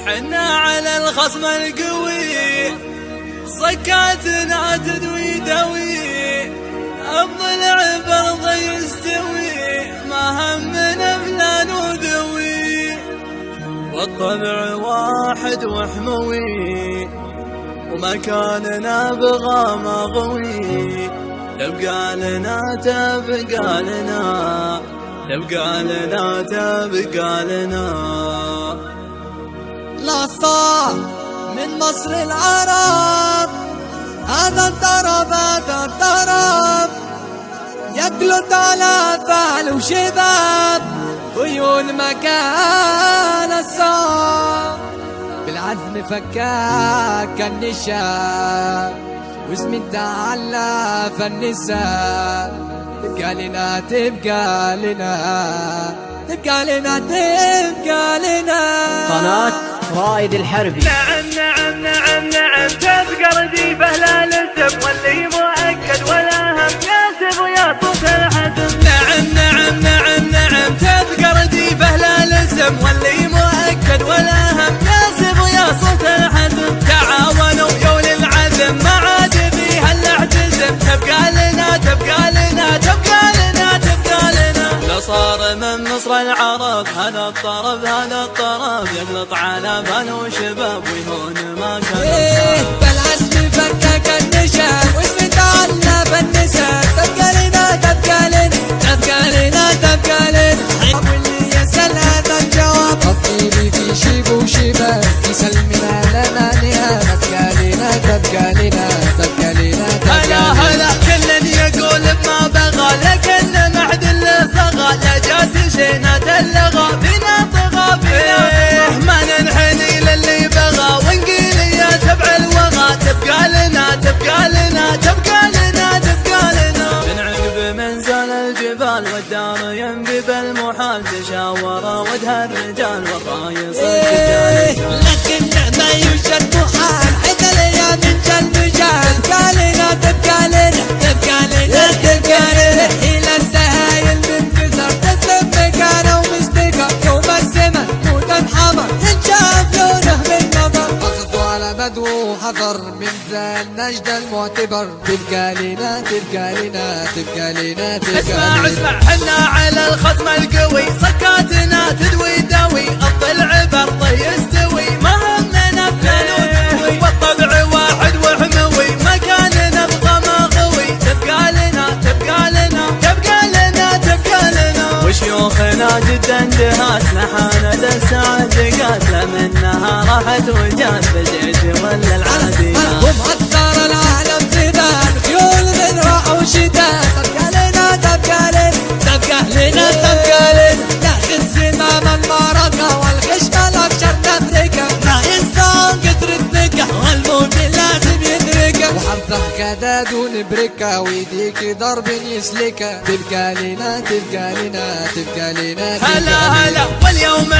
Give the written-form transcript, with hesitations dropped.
حنا على الخصم القوي صكاتنا تدوي دوي، الضلع برضه يستوي ما همنا فلان وذوي، والطبع واحد وحموي ومكاننا بغى مغوي، تبقى لنا تبقى لنا تبقى لنا تبقى لنا. لا صار من مصر العرب هذا الطرب هذا الطرب، يقلط على فعل وشباب عيون مكان الصاب، بالعزم فكاك النشاب واسم تعلى فالنساء، تبقى لنا تبقى لنا تبقى لنا تبقى لنا. قناة رائد الحربي. نعم نعم نعم نعم تبقى رديفه لا لزم واللي مؤكد ولا هم ياسف ويا صوت الحزم. نعم نعم نعم نعم تبقى رديفه لا لزم واللي مؤكد ولا هم ياسف ويا صوت الحزم. تعاونوا يا ولي العزم ما عاد فيها الا اعتزم، تبقى لنا تبقى لنا تبقى لنا تبقى لنا. لو صار من مصر العرب هذا الطرب هذا الطرب، يقلط على بال وشباب ويهون ما كان بالعزم فكاك النشاب واسم تعلى فالنساء، تبقى لنا تبقى لنا تبقى لنا تبقى لنا. واللي يسأل هذا الجواب الطيب في شيب وشباب، يسلمنا لنا نهاب، تبقى لنا تبقى لنا تبقى لنا تبقى لنا. هلا هلا كل يقول بما بغى لكن ما عد الا صغى، لا جات شينات اللغى فينا طغى فينا طغى، ما ننحني للي بغى ونقيل يا سبع الوغى، تبقى لنا تبقى لنا تبقى لنا تبقى لنا. بنعقب منزل الجبال والدار ينبي بالمحال، تشاور ودها الرجال والرايص الرجال، لكن ما يوجد محال حتى الايام من المجال، تبقى لنا تبقى لنا تبقى لنا تبقى لنا. الى السهايل من كثر تسلم مكانه ومستكر، يوم الزمن موت حمر انشاف لونه بالنظر، اخذوا على بدو وحذر من ذا النجد المعتبر، تبقى لنا تبقى لنا تبقى لنا تبقى اسمع لنا. اسمع حنا على الخصم القوي صكاتنا تدوي دوي، الضلع برضه يستوي ما همنا فلان وذوي، والطبع واحد وحموي مكاننا بغى مغوي، تبقى لنا تبقى لنا تبقى لنا تبقى لنا. وشيوخنا جدا دهات لحانة الساعة دقات، منها راحت وجات بالجيش ولا العاديات، هم أكثر العالم زبال خيول من راح وشتات، تبقى لنا تبقى لنا تبقى لنا تبقى لنا. لكن زمام المعركة والخشمة الأكشر تفرقة، ما إنسان قدرت بكة والموت لازم يدركه، وحظه كداد ونبركة ويديك ضرب يسلكه، تبقى لنا تبقى لنا تبقى لنا. هلا هلا واليوم